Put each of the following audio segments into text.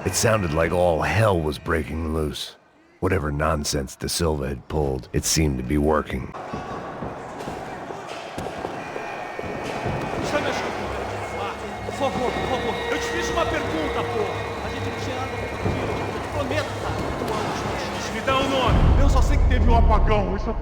It sounded like all hell was breaking loose. Whatever nonsense De Silva had pulled, it seemed to be working. Por favor, eu te fiz uma pergunta, porra. A gente não tinha nada contigo. Prometa, cara. Me dá o nome. Eu só sei que teve um apagão. Isso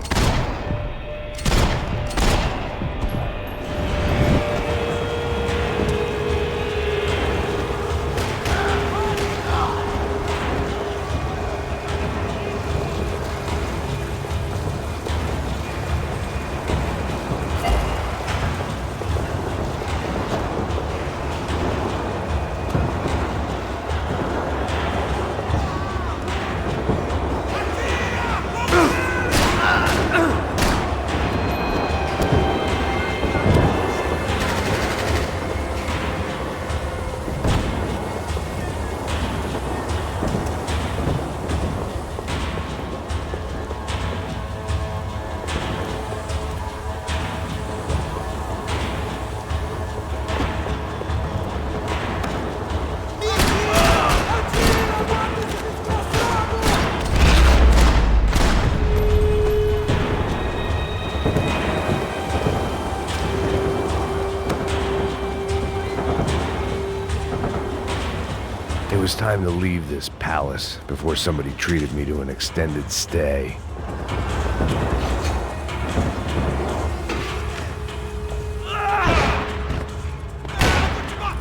It was time to leave this palace before somebody treated me to an extended stay.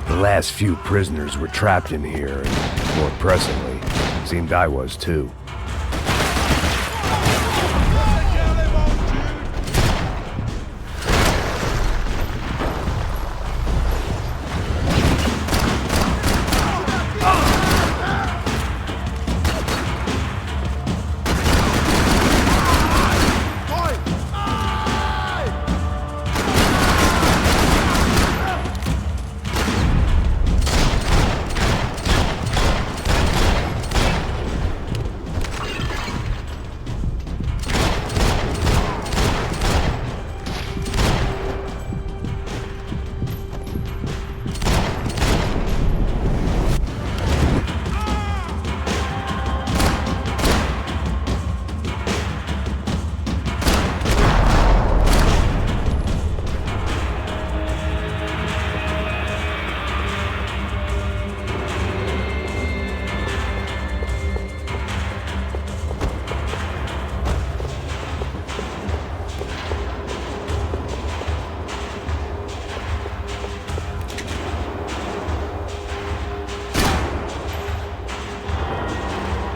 The last few prisoners were trapped in here, and more pressingly, seemed I was too.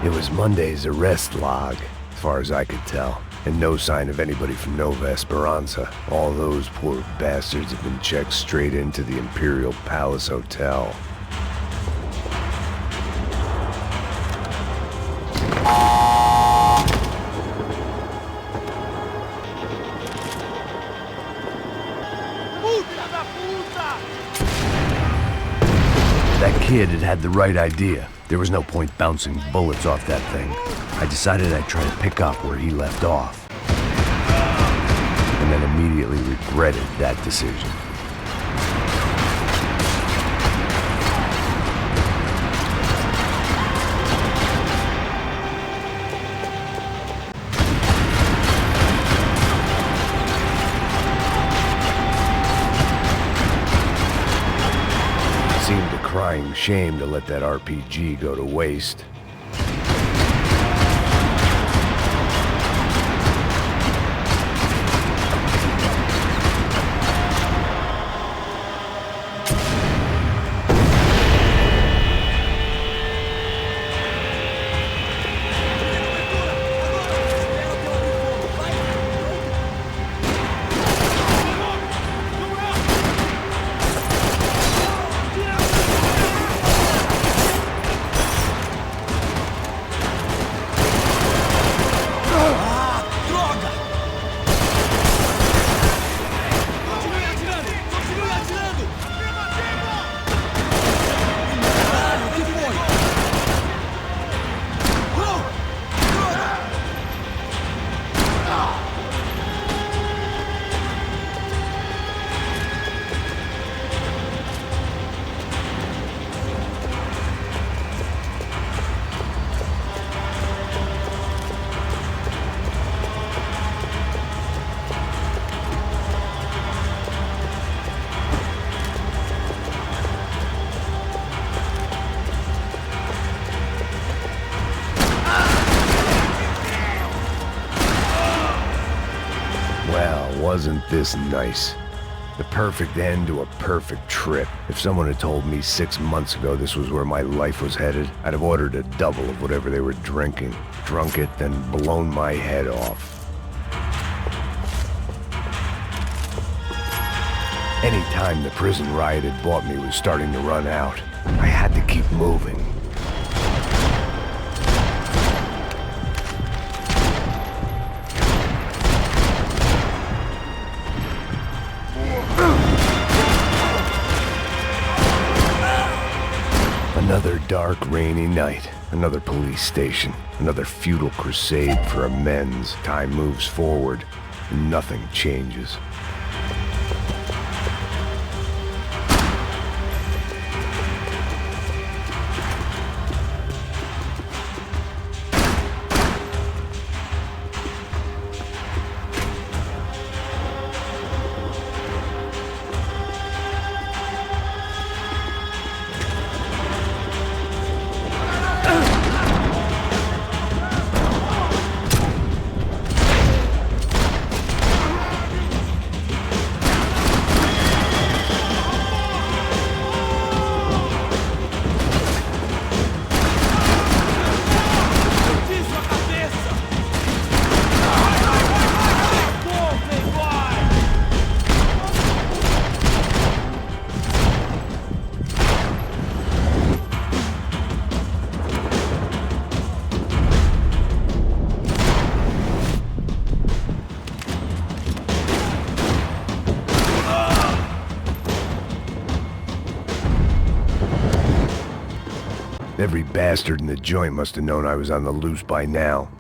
It was Monday's arrest log, as far as I could tell, and no sign of anybody from Nova Esperanza. All those poor bastards have been checked straight into the Imperial Palace Hotel. That kid had the right idea. There was no point bouncing bullets off that thing. I decided I'd try to pick up where he left off. And then immediately regretted that decision. Seemed a crying shame to let that RPG go to waste. wasn't this nice. The perfect end to a perfect trip. If someone had told me 6 months ago this was where my life was headed, I'd have ordered a double of whatever they were drinking, drunk it, then blown my head off. Any time the prison riot had bought me was starting to run out. I had to keep moving. Another dark, rainy night. Another police station. Another futile crusade for amends. Time moves forward, and nothing changes. Every bastard in the joint must have known I was on the loose by now.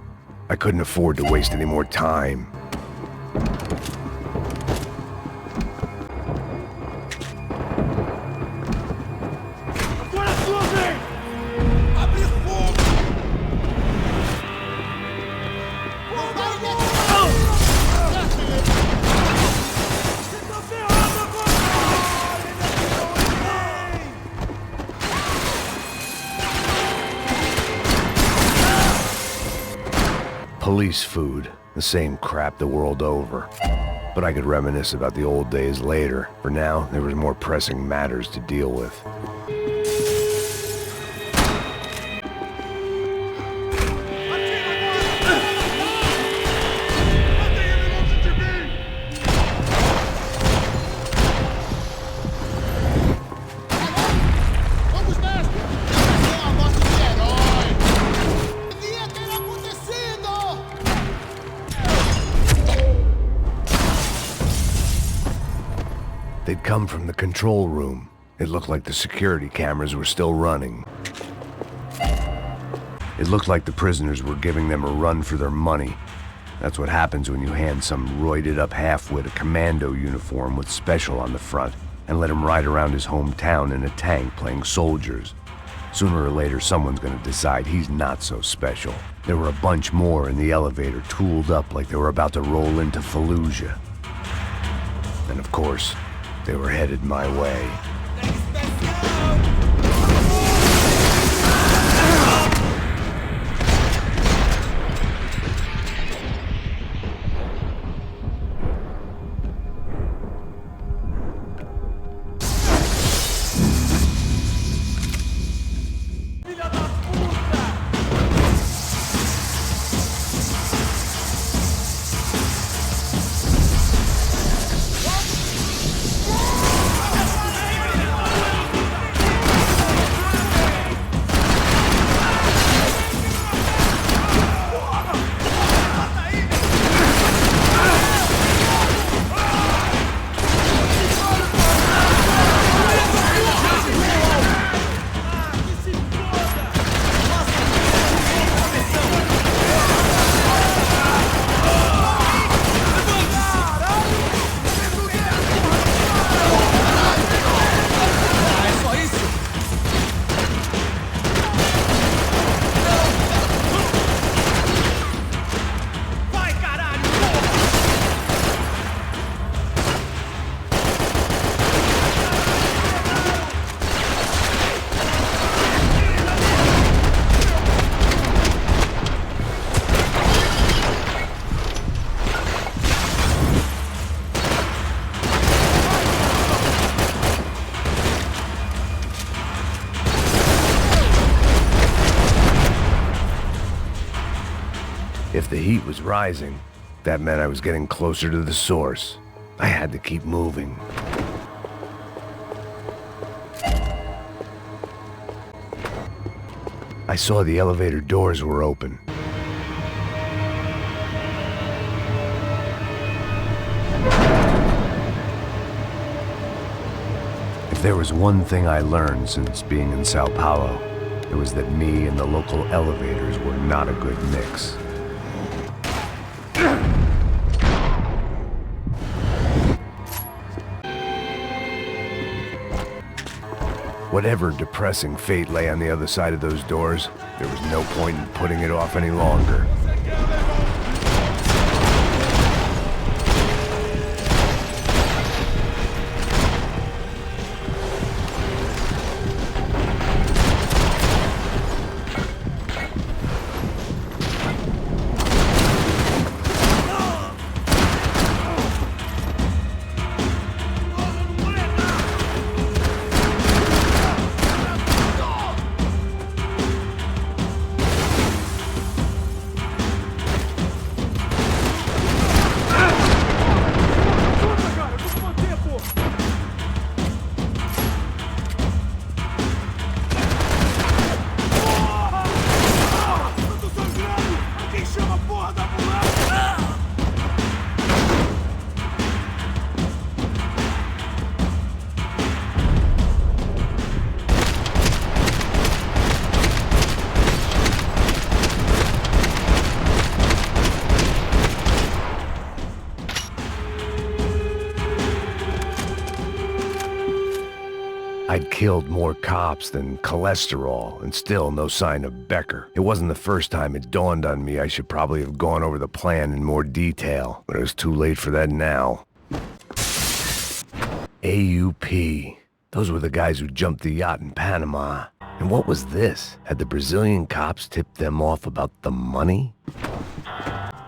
I couldn't afford to waste any more time. Police food, the same crap the world over. But I could reminisce about the old days later. For now, there was more pressing matters to deal with. They'd come from the control room. It looked like the security cameras were still running. It looked like the prisoners were giving them a run for their money. That's what happens when you hand some roided-up halfwit a commando uniform with special on the front and let him ride around his hometown in a tank playing soldiers. Sooner or later, someone's gonna decide he's not so special. There were a bunch more in the elevator, tooled up like they were about to roll into Fallujah. And of course, they were headed my way. was rising. That meant I was getting closer to the source. I had to keep moving. I saw the elevator doors were open. If there was one thing I learned since being in Sao Paulo, it was that me and the local elevators were not a good mix. Whatever depressing fate lay on the other side of those doors, there was no point in putting it off any longer. I'd killed more cops than cholesterol, and still no sign of Becker. It wasn't the first time it dawned on me I should probably have gone over the plan in more detail, but it was too late for that now. AUP. Those were the guys who jumped the yacht in Panama. And what was this? Had the Brazilian cops tipped them off about the money?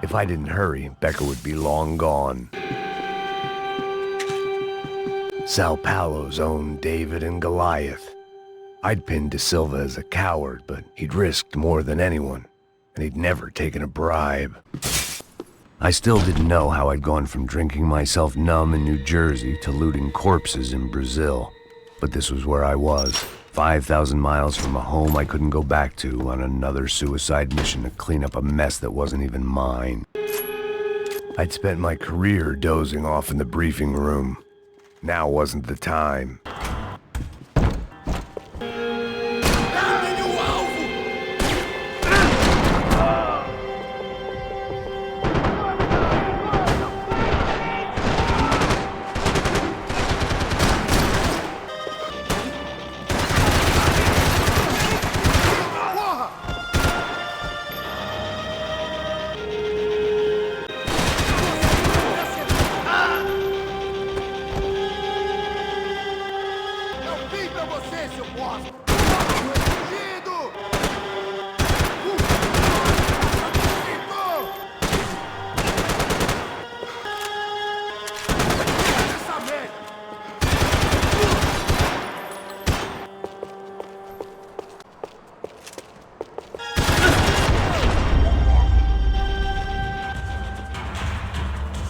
If I didn't hurry, Becker would be long gone. Sao Paulo's own David and Goliath. I'd pinned De Silva as a coward, but he'd risked more than anyone, and he'd never taken a bribe. I still didn't know how I'd gone from drinking myself numb in New Jersey to looting corpses in Brazil, but this was where I was, 5,000 miles from a home I couldn't go back to, on another suicide mission to clean up a mess that wasn't even mine. I'd spent my career dozing off in the briefing room. Now wasn't the time.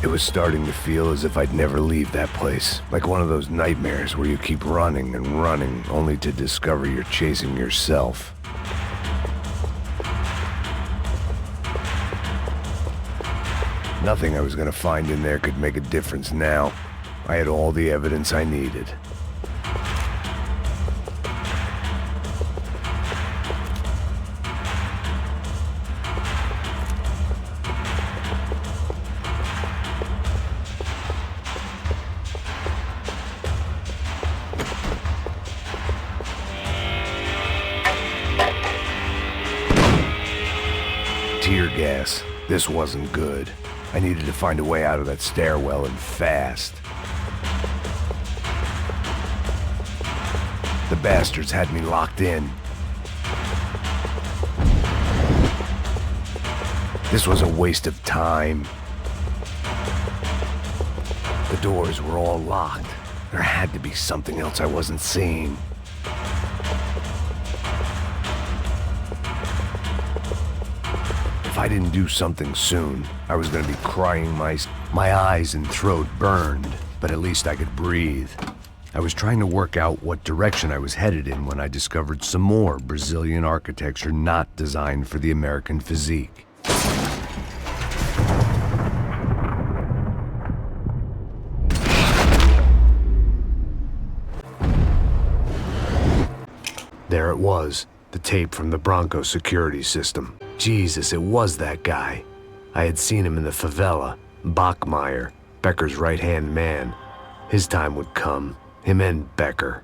It was starting to feel as if I'd never leave that place, like one of those nightmares where you keep running and running, only to discover you're chasing yourself. Nothing I was gonna find in there could make a difference now. I had all the evidence I needed. Tear gas. This wasn't good. I needed to find a way out of that stairwell and fast. The bastards had me locked in. This was a waste of time. The doors were all locked. There had to be something else I wasn't seeing. If I didn't do something soon, I was gonna be crying my eyes and throat burned, but at least I could breathe. I was trying to work out what direction I was headed in when I discovered some more Brazilian architecture not designed for the American physique. There it was, the tape from the Bronco security system. Jesus, it was that guy. I had seen him in the favela, Bachmeyer, Becker's right-hand man. His time would come. Him and Becker.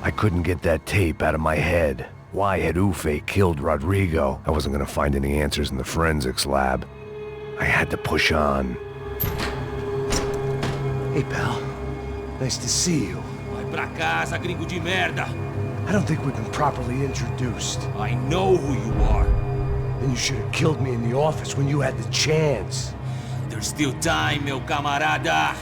I couldn't get that tape out of my head. Why had Ufe killed Rodrigo? I wasn't gonna find any answers in the forensics lab. I had to push on. Hey, pal. Nice to see you. Vai pra casa, gringo de merda! I don't think we've been properly introduced. I know who you are. Then you should have killed me in the office when you had the chance. There's still time, meu camarada!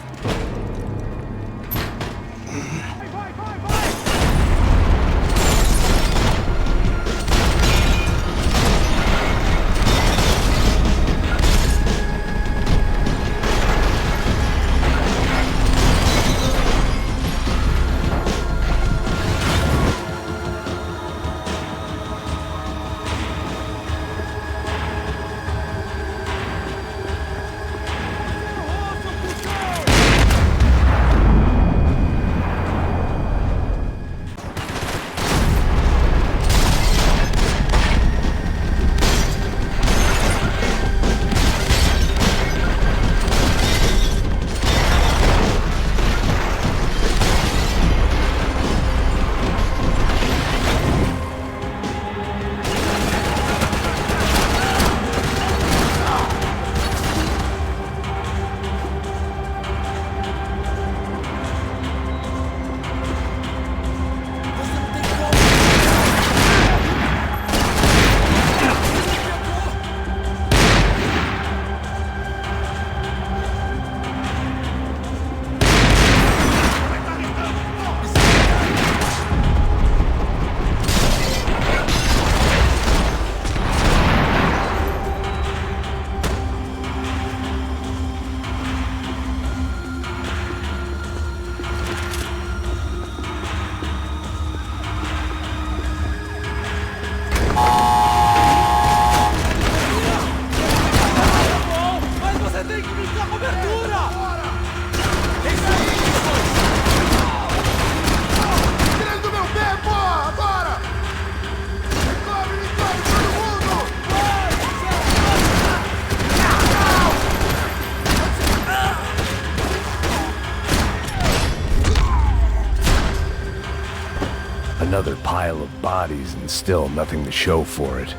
Another pile of bodies and still nothing to show for it.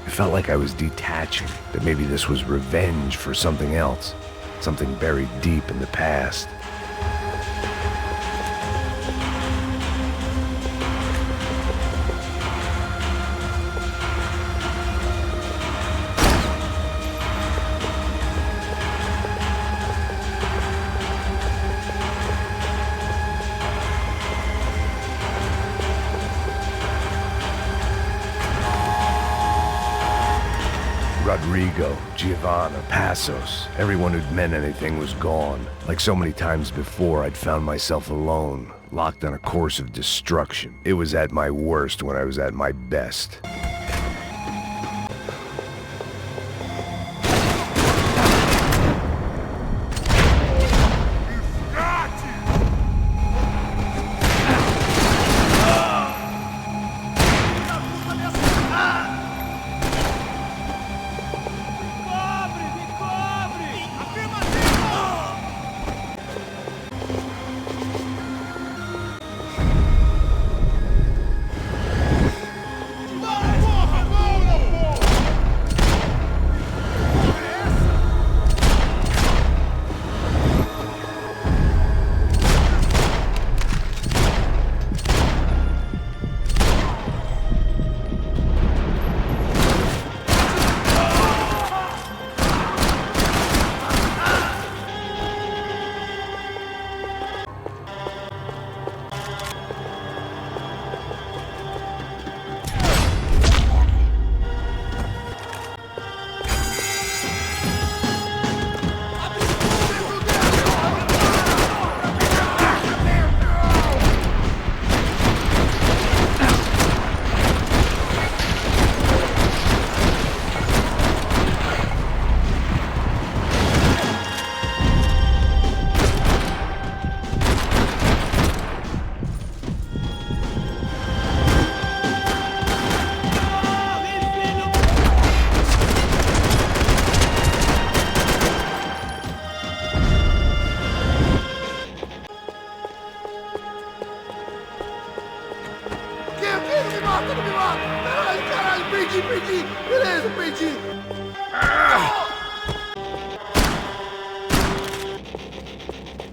It felt like I was detaching, that maybe this was revenge for something else, something buried deep in the past. Rodrigo, Giovanna, Passos, everyone who'd meant anything was gone. Like so many times before, I'd found myself alone, locked on a course of destruction. It was at my worst when I was at my best.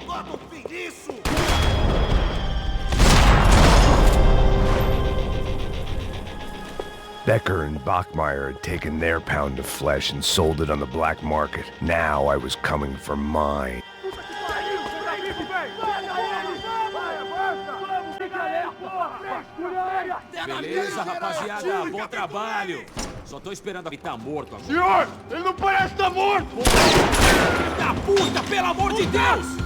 Logo fim nisso! Becker and Bachmeyer had taken their pound of flesh and sold it on the black market. Now I was coming for mine. Beleza, rapaziada. Bom trabalho. Só tô esperando ele tá morto agora. Senhor, ele não parece estar morto! Filho da puta, pelo amor de Deus!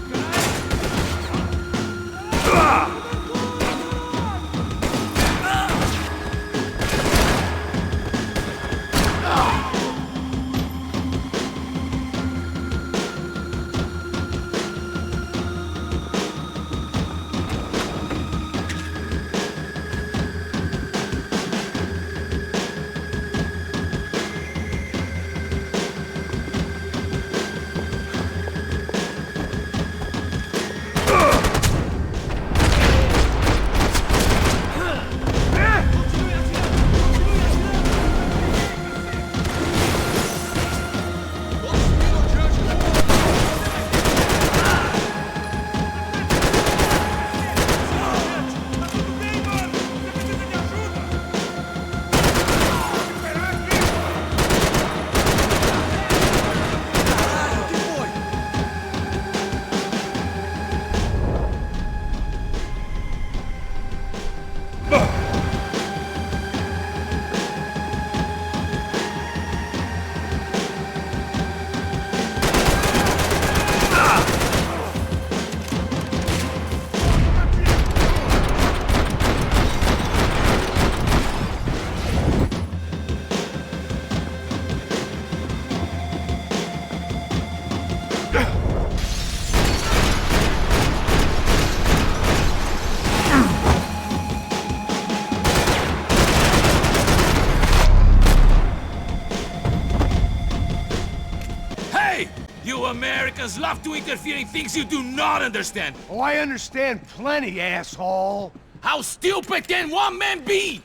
You Americans love to interfere in things you do not understand. Oh, I understand plenty, asshole. How stupid can one man be?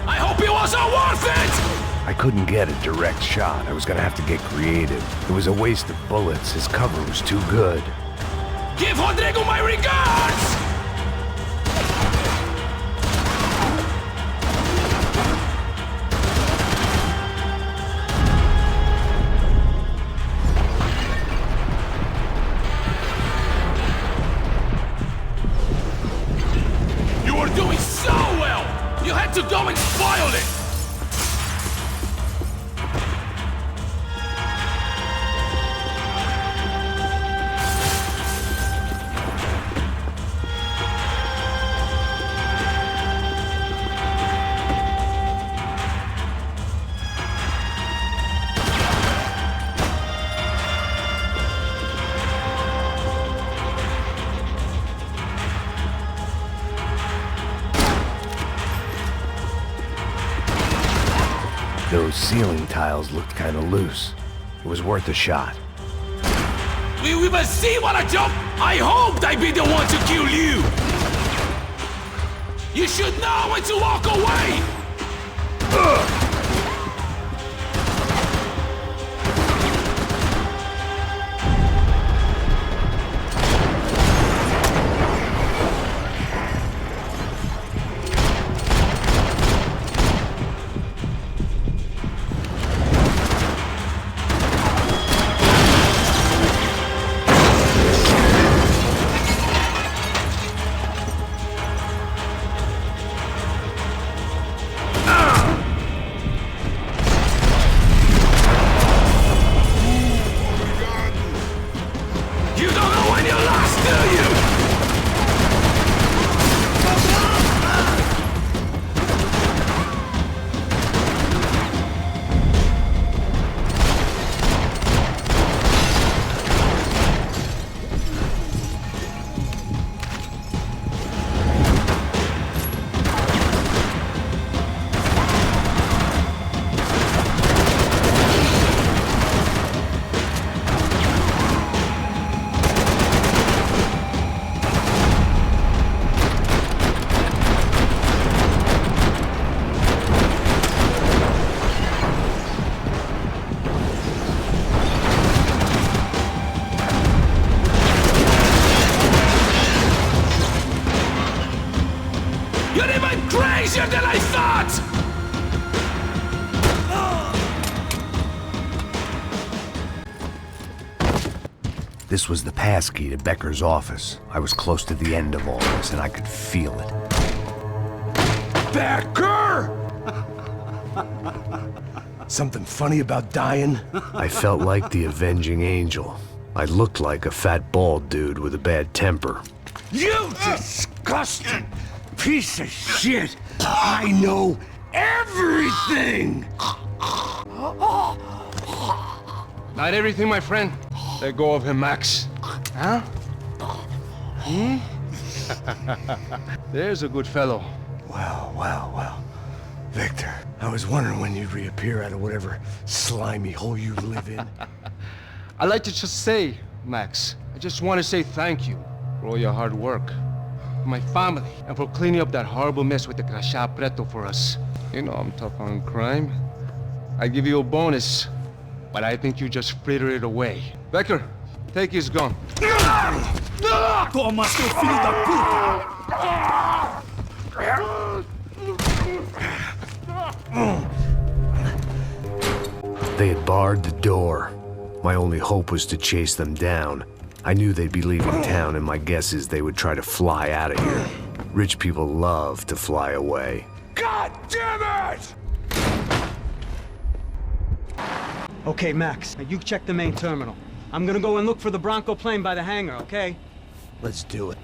I hope it wasn't worth it! I couldn't get a direct shot. I was gonna have to get creative. It was a waste of bullets. His cover was too good. Give Rodrigo my regards! You were doing so well! You had to go and spoil it! Those ceiling tiles looked kind of loose. It was worth a shot. We will see what a job! I hoped I'd be the one to kill you! You should know when to walk away! easier than I thought! This was the passkey to Becker's office. I was close to the end of all this, and I could feel it. Becker! Something funny about dying? I felt like the avenging angel. I looked like a fat bald dude with a bad temper. You disgusting piece of shit! I know everything! Not everything, my friend. Let go of him, Max. Huh? There's a good fellow. Well. Victor, I was wondering when you'd reappear out of whatever slimy hole you live in. I'd like to just say, Max, I just want to say thank you for all your hard work, for my family, and for cleaning up that horrible mess with the Crachá Preto for us. You know I'm tough on crime. I give you a bonus, but I think you just frittered it away. Becker, take his gun. Toma, seu filho da puta! They had barred the door. My only hope was to chase them down. I knew they'd be leaving town, and my guess is they would try to fly out of here. Rich people love to fly away. God damn it! Okay, Max, now you check the main terminal. I'm gonna go and look for the Bronco plane by the hangar, okay? Let's do it.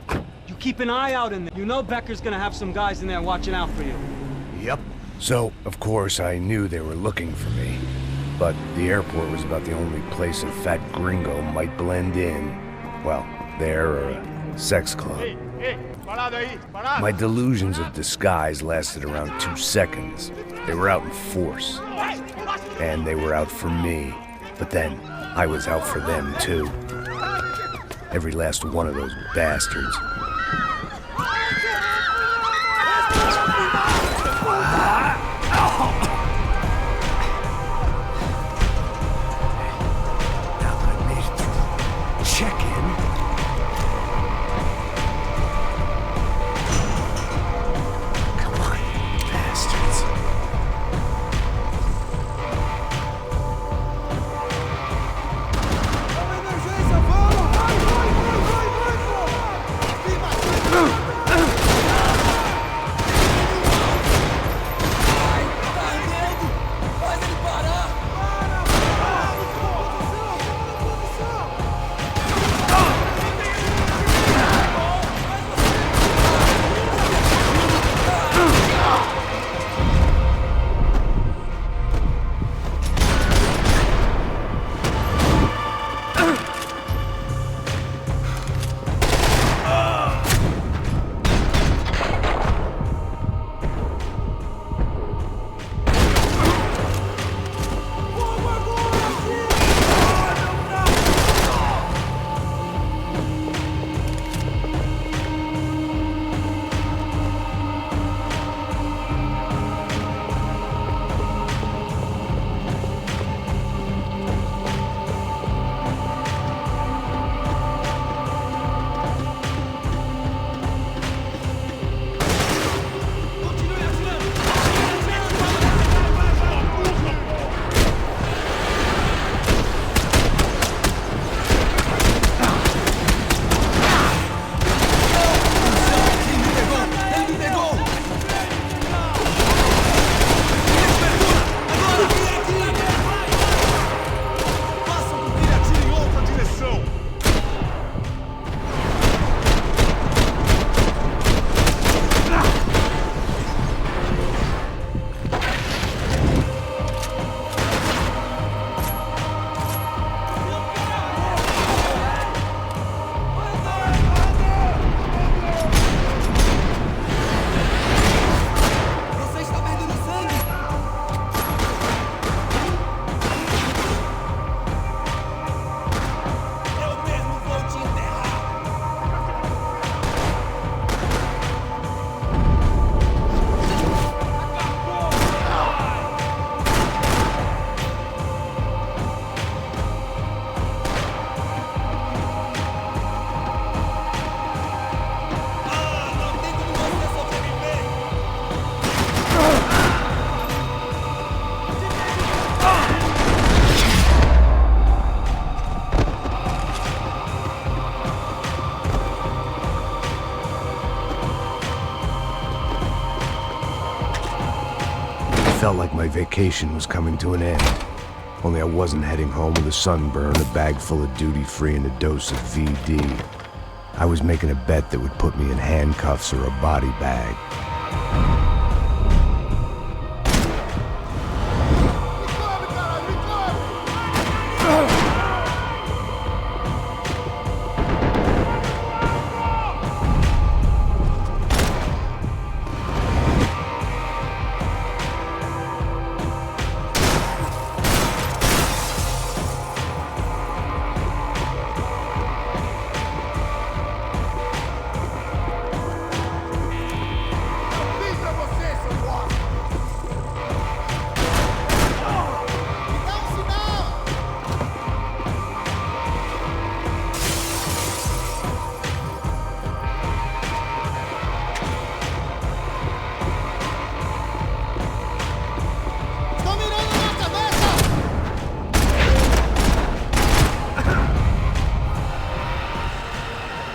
You keep an eye out in there. You know Becker's gonna have some guys in there watching out for you. Yep. So, of course, I knew they were looking for me. But the airport was about the only place a fat gringo might blend in. Well, there or a sex club. My delusions of disguise lasted around 2 seconds. They were out in force. And they were out for me. But then, I was out for them too. Every last one of those bastards. felt like my vacation was coming to an end. Only I wasn't heading home with a sunburn, a bag full of duty-free, and a dose of VD. I was making a bet that would put me in handcuffs or a body bag.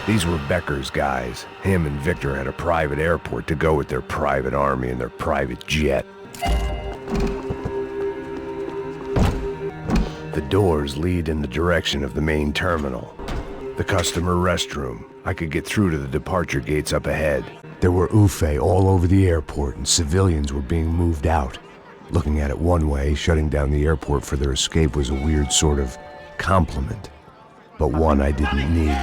These were Becker's guys. Him and Victor had a private airport to go with their private army and their private jet. The doors lead in the direction of the main terminal. The customer restroom. I could get through to the departure gates up ahead. There were UFE all over the airport and civilians were being moved out. Looking at it one way, shutting down the airport for their escape was a weird sort of compliment. But one I didn't need.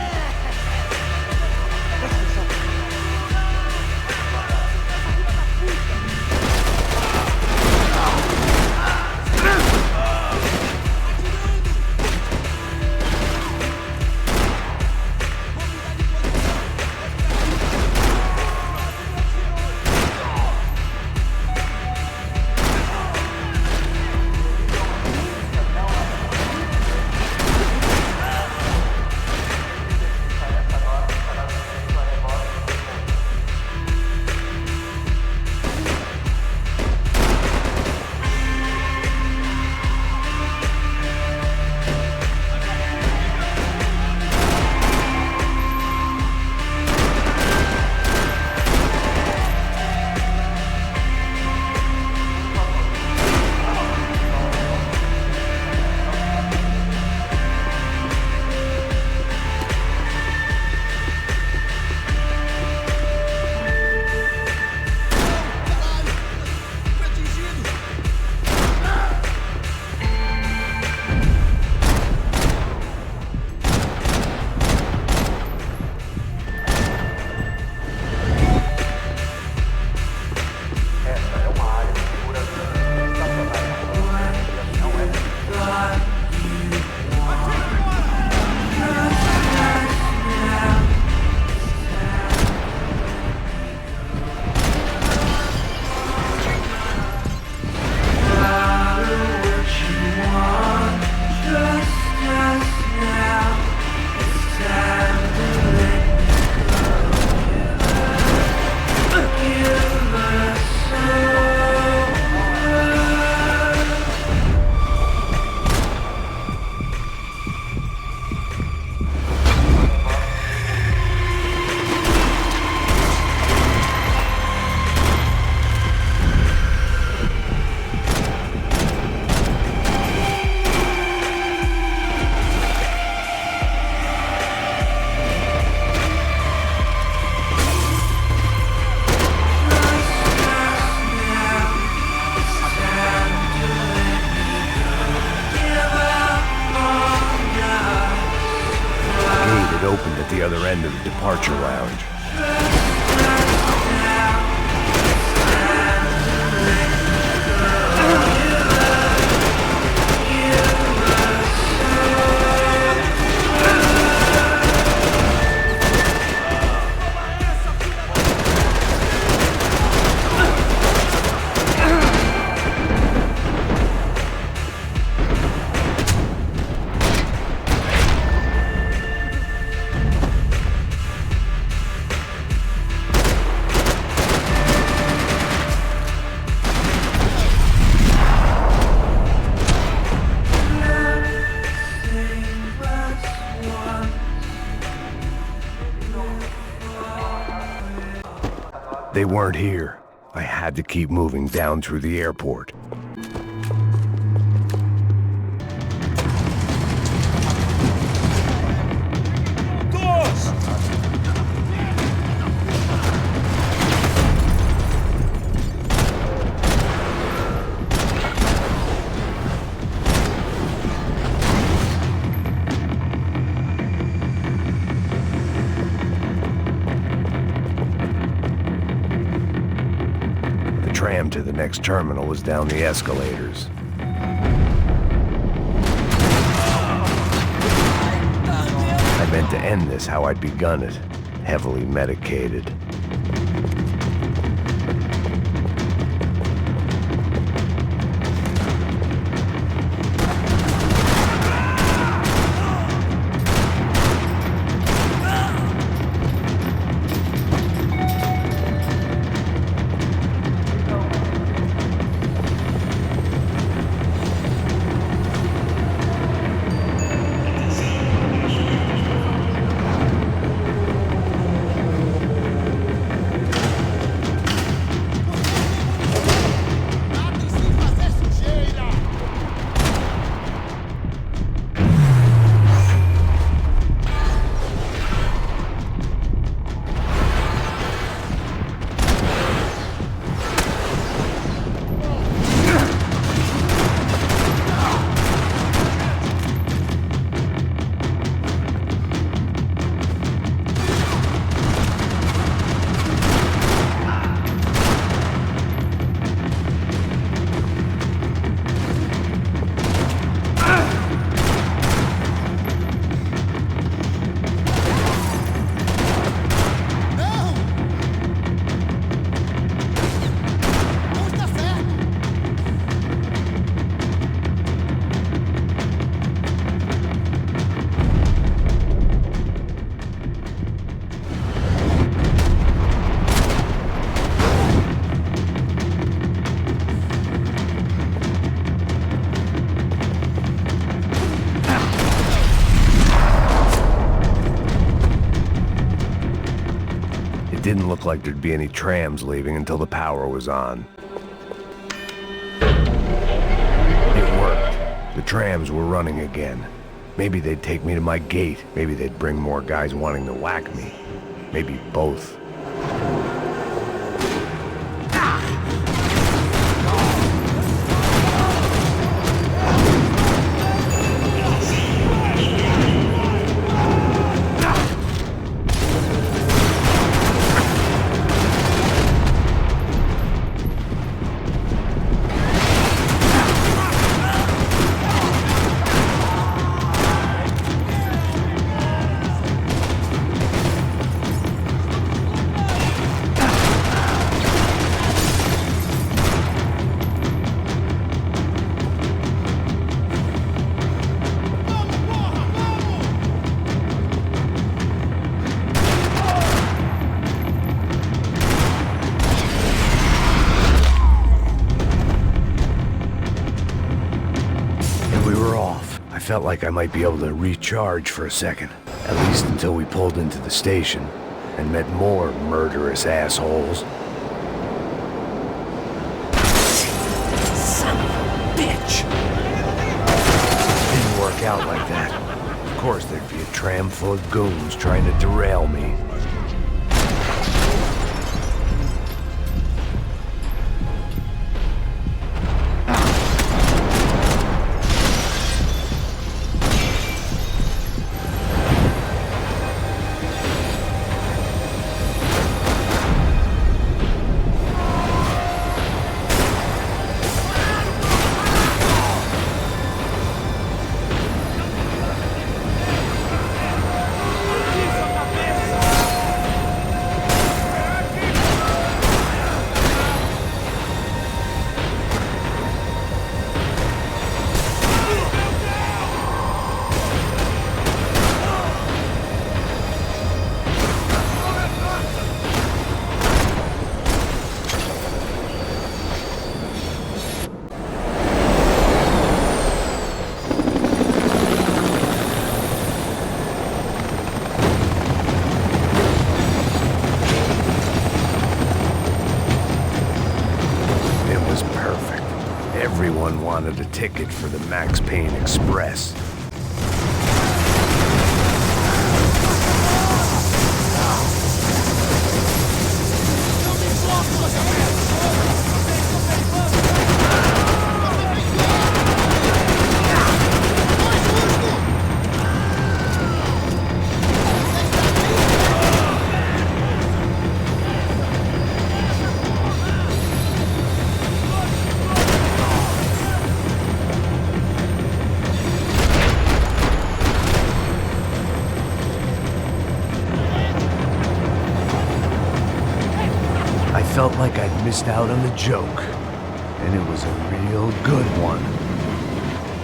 Opened at the other end of the departure lounge. They weren't here. I had to keep moving down through the airport. tram to the next terminal was down the escalators. I meant to end this how I'd begun it, heavily medicated. It didn't look like there'd be any trams leaving until the power was on. It worked. The trams were running again. Maybe they'd take me to my gate. Maybe they'd bring more guys wanting to whack me. Maybe both. I felt like I might be able to recharge for a second, at least until we pulled into the station and met more murderous assholes. Son of a bitch! Didn't work out like that. Of course there'd be a tram full of goons trying to derail me. Everyone wanted a ticket for the Max Payne Express. felt like I'd missed out on the joke. And it was a real good one.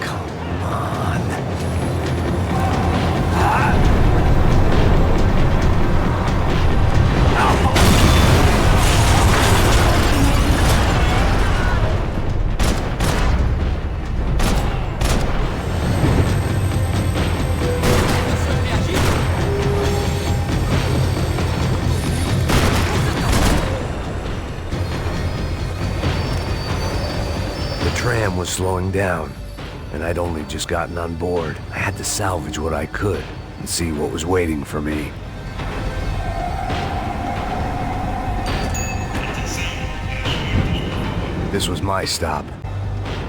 Come on. The tram was slowing down, and I'd only just gotten on board. I had to salvage what I could and see what was waiting for me. This was my stop.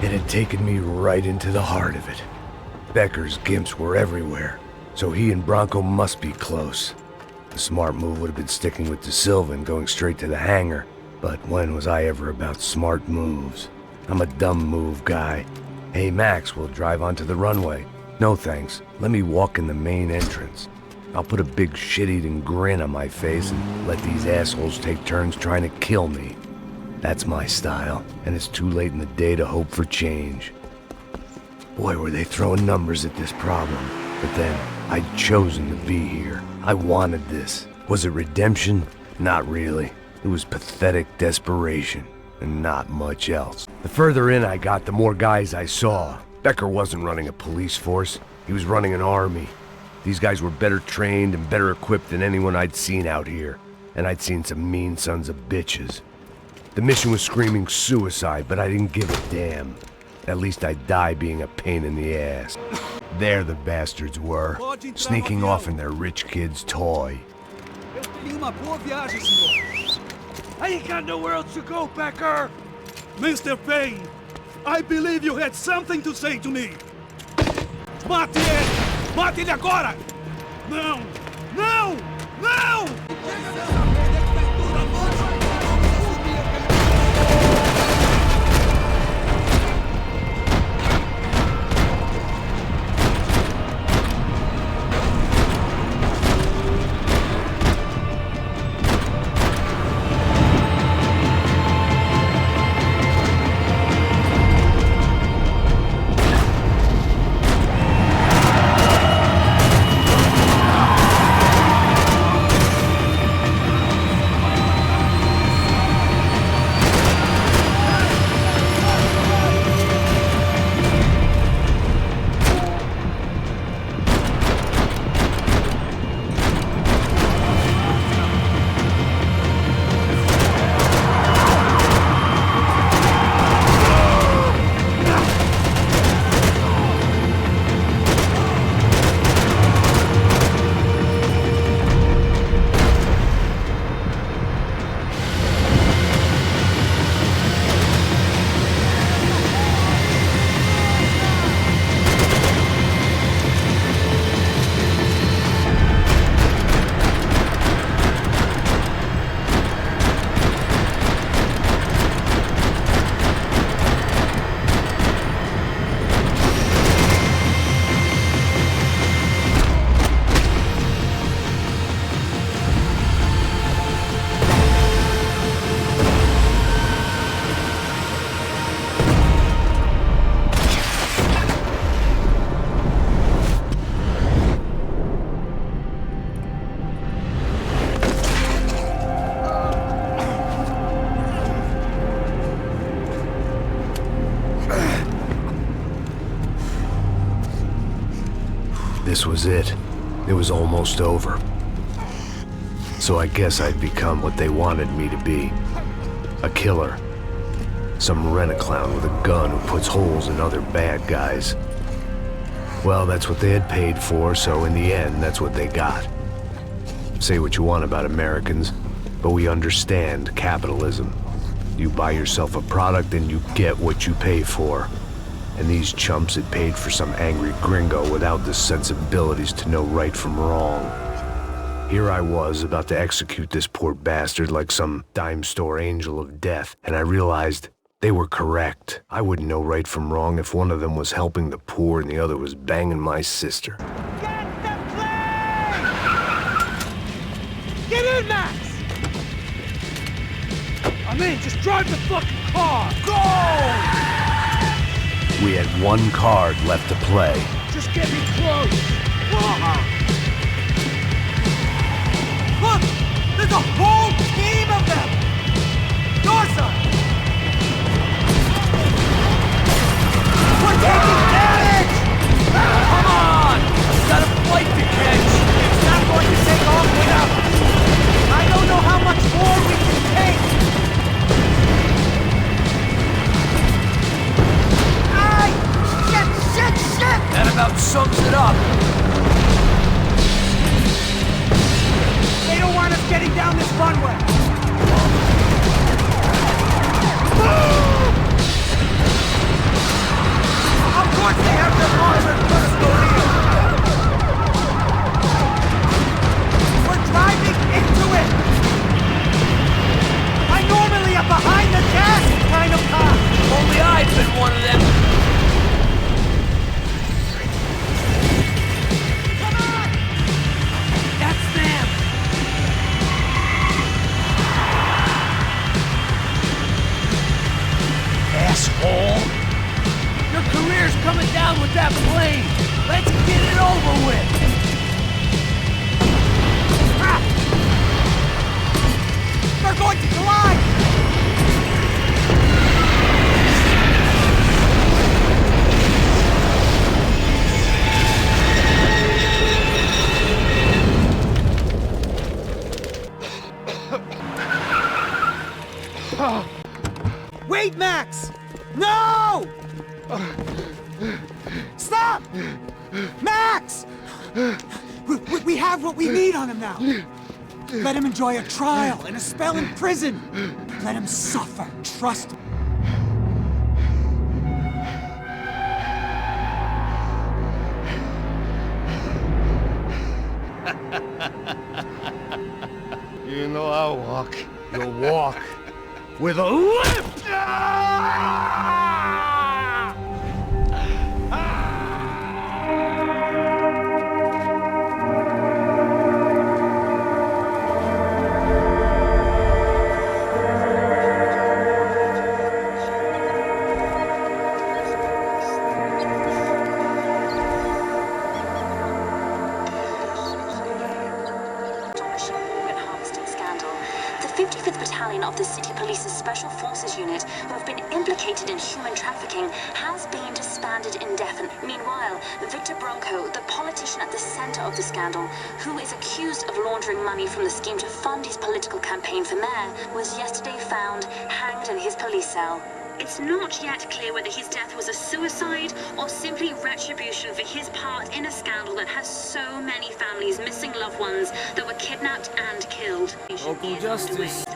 It had taken me right into the heart of it. Becker's gimps were everywhere, so he and Bronco must be close. The smart move would have been sticking with De Silva and going straight to the hangar, but when was I ever about smart moves? I'm a dumb move guy. Hey Max, we'll drive onto the runway. No thanks, let me walk in the main entrance. I'll put a big shit-eating grin on my face and let these assholes take turns trying to kill me. That's my style, and it's too late in the day to hope for change. Boy, were they throwing numbers at this problem. But then, I'd chosen to be here. I wanted this. Was it redemption? Not really. It was pathetic desperation, and not much else. The further in I got, the more guys I saw. Becker wasn't running a police force. He was running an army. These guys were better trained and better equipped than anyone I'd seen out here. And I'd seen some mean sons of bitches. The mission was screaming suicide, but I didn't give a damn. At least I'd die being a pain in the ass. There the bastards were, sneaking off in their rich kid's toy. I ain't got nowhere else to go, Becker! Mr. Payne, I believe you had something to say to me. Mate ele! Mate ele agora! Não! Não! Não! This was it. It was almost over. So I guess I'd become what they wanted me to be. A killer. Some rent-a-clown with a gun who puts holes in other bad guys. Well, that's what they had paid for, so in the end, that's what they got. Say what you want about Americans, but we understand capitalism. You buy yourself a product and you get what you pay for. And these chumps had paid for some angry gringo without the sensibilities to know right from wrong. Here I was, about to execute this poor bastard like some dime store angel of death, and I realized they were correct. I wouldn't know right from wrong if one of them was helping the poor and the other was banging my sister. Get the plane! Get in, Max! mean, just drive the fucking car! Go! We had one card left to play. Just get me close! Look! There's a whole team of them! Your side! We're taking damage! Come on! We've got a flight to catch! It's not going to take off without us! I don't know how much more we can take! Ay! Shit! That about sums it up! They don't want us getting down this runway! Of course they have their armored personal here! We're driving into it! I'm normally a behind-the-desk kind of cop! Only I've been one of them! Come on! That's them! Asshole! Your career's coming down with that plane! Let's get it over with! Ah! They're going to collide! Wait, Max! No! Stop! Max! We have what we need on him now. Let him enjoy a trial and a spell in prison. Let him suffer. Trust me. You know I'll walk. You'll walk with a limp! The 55th Battalion of the City Police's Special Forces Unit, who have been implicated in human trafficking, has been disbanded indefinitely. Meanwhile, Victor Bronco, the politician at the center of the scandal, who is accused of laundering money from the scheme to fund his political campaign for mayor, was yesterday found hanged in his police cell. It's not yet clear whether his death was a suicide or simply retribution for his part in a scandal that has so many families missing loved ones that were kidnapped and killed. Local justice.